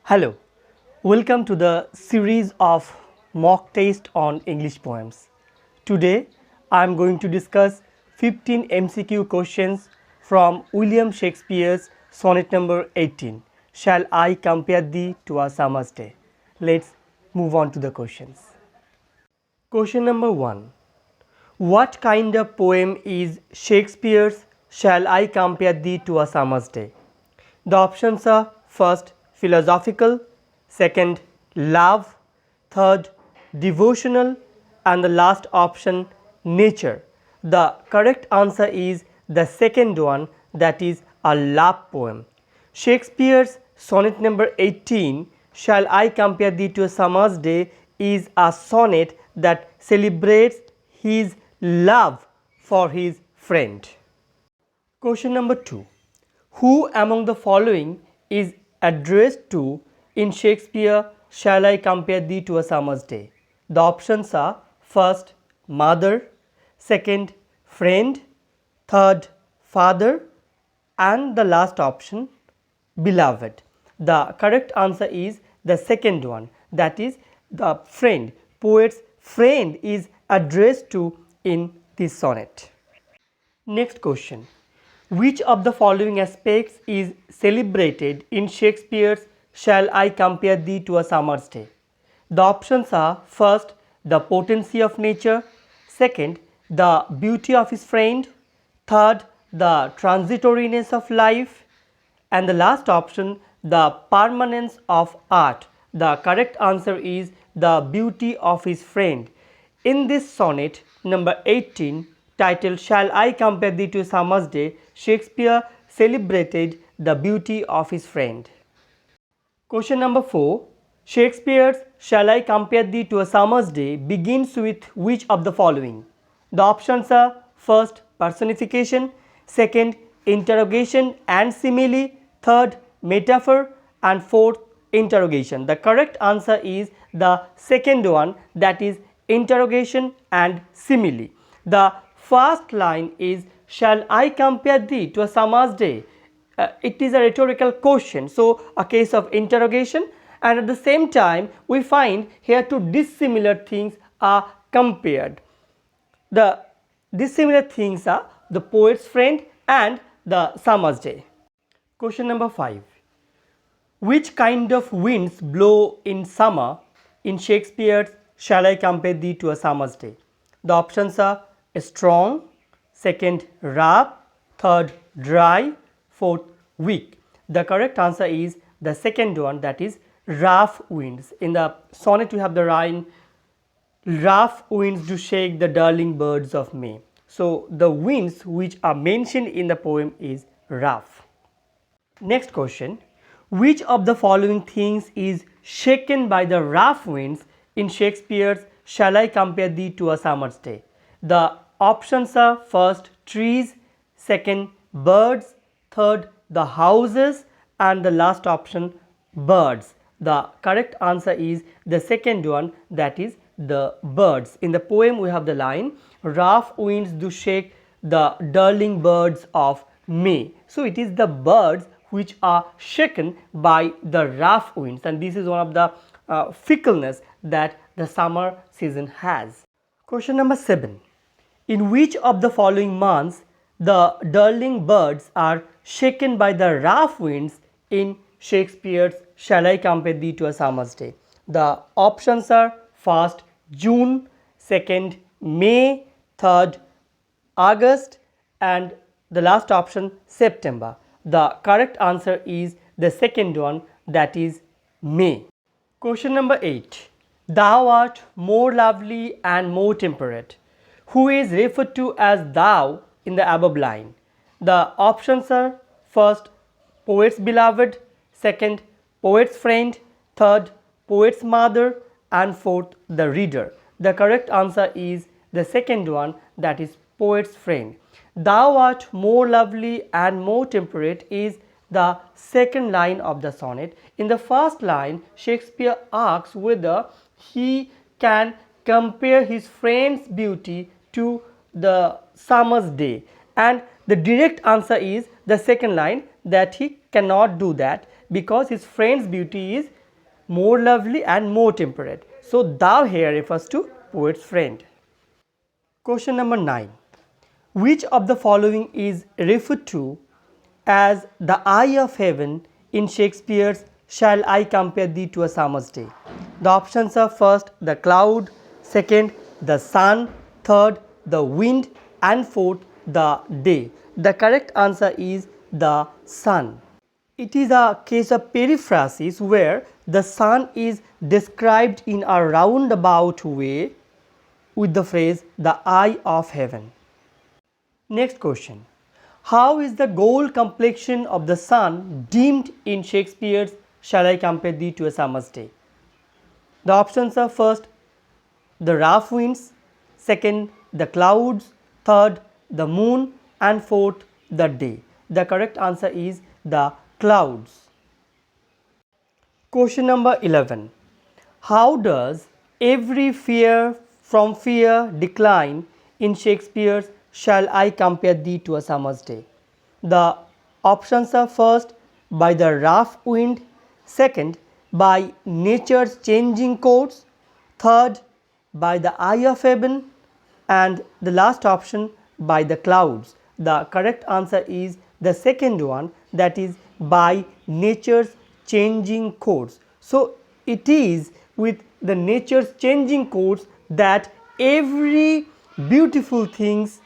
Hello, welcome to the series of mock test on English poems. Today I am going to discuss 15 MCQ questions from William Shakespeare's sonnet number 18. Shall I compare thee to a summer's day? Let's move on to the questions. Question number 1. What kind of poem is Shakespeare's Shall I compare thee to a summer's day? The options are: first, philosophical; second, love; third, devotional; and the last option, nature. The correct answer is the second one, that is a love poem. Shakespeare's sonnet number 18, Shall I compare thee to a summer's day, is a sonnet that celebrates his love for his friend. Question number 2. Who among the following is addressed to in Shakespeare Shall I compare thee to a summer's day? The options are: first, mother; second, friend; third, father; and the last option, beloved. The correct answer is the second one, that is the friend. Poet's friend is addressed to in this sonnet. Next question. Which of the following aspects is celebrated in Shakespeare's Shall I compare thee to a summer's day? The options are: first, the potency of nature; second, the beauty of his friend; third, the transitoriness of life; and the last option, the permanence of art. The correct answer is the beauty of his friend. In this sonnet number 18, titled Shall I compare thee to a summer's day, Shakespeare celebrated the beauty of his friend. Question number 4. Shakespeare's Shall I compare thee to a summer's day begins with which of the following? The options are: first, personification; second, interrogation and simile; third, metaphor; and fourth, interrogation. The correct answer is the second one, that is interrogation and simile. The first line is Shall I compare thee to a summer's day? It is a rhetorical question, so a case of interrogation, and at the same time we find here two dissimilar things are compared. The dissimilar things are the poet's friend and the summer's day. Question number 5. Which kind of winds blow in summer in Shakespeare's Shall I compare thee to a summer's day? The options are: strong; second, rough; third, dry; fourth, weak. The correct answer is the second one, that is rough winds. In the sonnet we have the line, rough winds do shake the darling birds of May. So the winds which are mentioned in the poem is rough. Next question. Which of the following things is shaken by the rough winds in Shakespeare's Shall I compare thee to a summer's day? The options are: first, trees; second, birds; third, the houses; and the last option, birds. The correct answer is the second one, that is the birds. In the poem we have the line, rough winds do shake the darling birds of May. So it is the birds which are shaken by the rough winds, and this is one of the fickleness that the summer season has. Question number 7. In which of the following months the darling birds are shaken by the rough winds in Shakespeare's Shall I compare thee to a summer's day? The options are: first, June; second, May; third, August; and the last option, September. The correct answer is the second one, that is May. Question number 8. Thou art more lovely and more temperate. Who is referred to as thou in the above line? The options are: first, poet's beloved; second, poet's friend; third, poet's mother; and fourth, the reader. The correct answer is the second one, that is poet's friend. Thou art more lovely and more temperate is the second line of the sonnet. In the first line, Shakespeare asks whether he can compare his friend's beauty to the summer's day, and the direct answer is the second line, that he cannot do that because his friend's beauty is more lovely and more temperate. So thou here refers to poet's friend. Question number 9. Which of the following is referred to as the eye of heaven in Shakespeare's Shall I Compare Thee to a Summer's Day? The options are: first, the cloud; second, the sun; third, the wind; and fourth, the day. The correct answer is the sun. It is a case of periphrasis where the sun is described in a roundabout way with the phrase the eye of heaven. Next question. How is the gold complexion of the sun dimmed in Shakespeare's Shall I Compare Thee to a Summer's Day? The options are: first, the rough winds; second, the clouds; third, the moon; and fourth, the day. The correct answer is the clouds. Question number 11. How does every fear from fear decline in Shakespeare's Shall I Compare Thee to a Summer's Day? The options are: first, by the rough wind; second, by nature's changing course; third, by the eye of heaven; and the last option, by the clouds. The correct answer is the second one, that is by nature's changing course. So it is with the nature's changing course that every beautiful things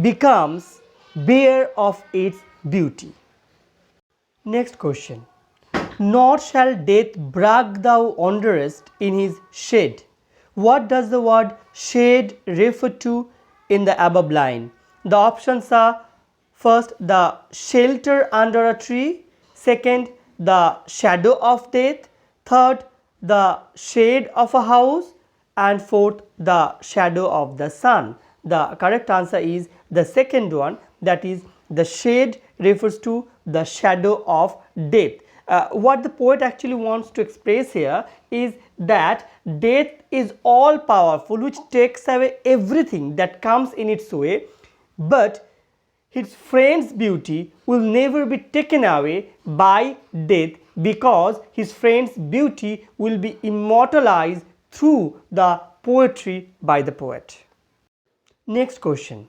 becomes bare of its beauty. Next question. Nor shall death brag thou wanderest in his shade. What does the word shade refer to in the above line? The options are: first, the shelter under a tree; second, the shadow of death; third, the shade of a house; and fourth, the shadow of the sun. The correct answer is the second one, that is the shade refers to the shadow of death. What the poet actually wants to express here is that death is all powerful, which takes away everything that comes in its way, but his friend's beauty will never be taken away by death, because his friend's beauty will be immortalized through the poetry by the poet. Next question.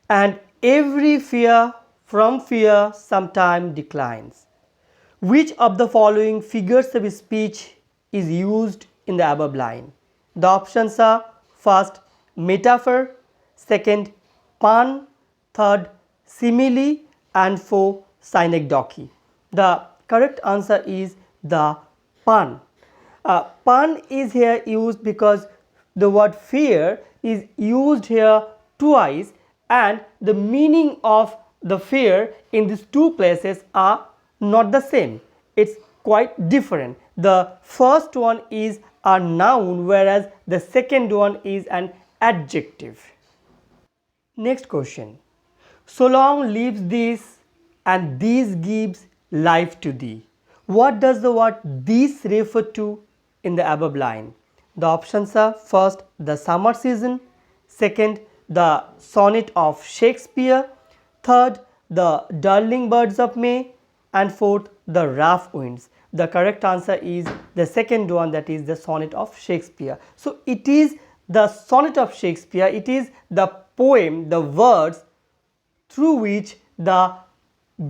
And every fear from fear sometime declines. Which of the following figures of speech is used in the above line? The options are: first, metaphor; second, pun; third, simile; and fourth, synecdoche. The correct answer is the pun. Pun is here used because the word fear is used here twice, and the meaning of the fear in these two places are not the same. It's quite different. The first one is a noun, whereas the second one is an adjective. Next question. So long lives this, and this gives life to thee. What does the word this refer to in the above line? The options are: first, the summer season; second, the sonnet of Shakespeare; third, the darling birds of May; and fourth, the rough winds. The correct answer is the second one, that is the sonnet of Shakespeare. So it is the sonnet of Shakespeare, it is the poem, the words through which the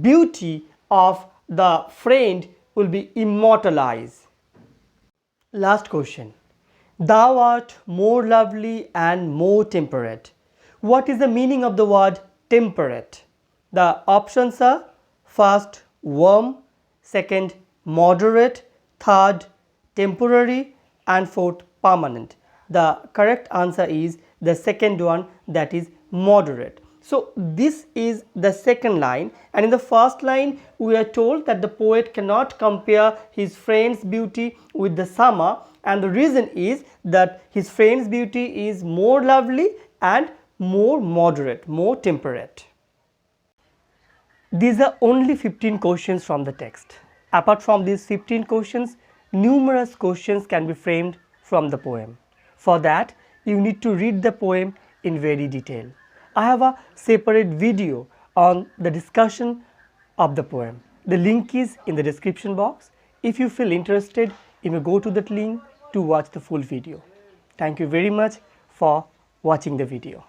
beauty of the friend will be immortalized. Last question. Thou art more lovely and more temperate. What is the meaning of the word temperate? The options are: first, warm; second, moderate; third, temporary; and fourth, permanent. The correct answer is the second one, that is moderate. So this is the second line, and in the first line we are told that the poet cannot compare his friend's beauty with the summer, and the reason is that his friend's beauty is more lovely and more moderate, more temperate. These are only 15 questions from the text. Apart from these 15 questions, numerous questions can be framed from the poem. For that, you need to read the poem in very detail. I have a separate video on the discussion of the poem. The link is in the description box. If you feel interested, you may go to that link to watch the full video. Thank you very much for watching the video.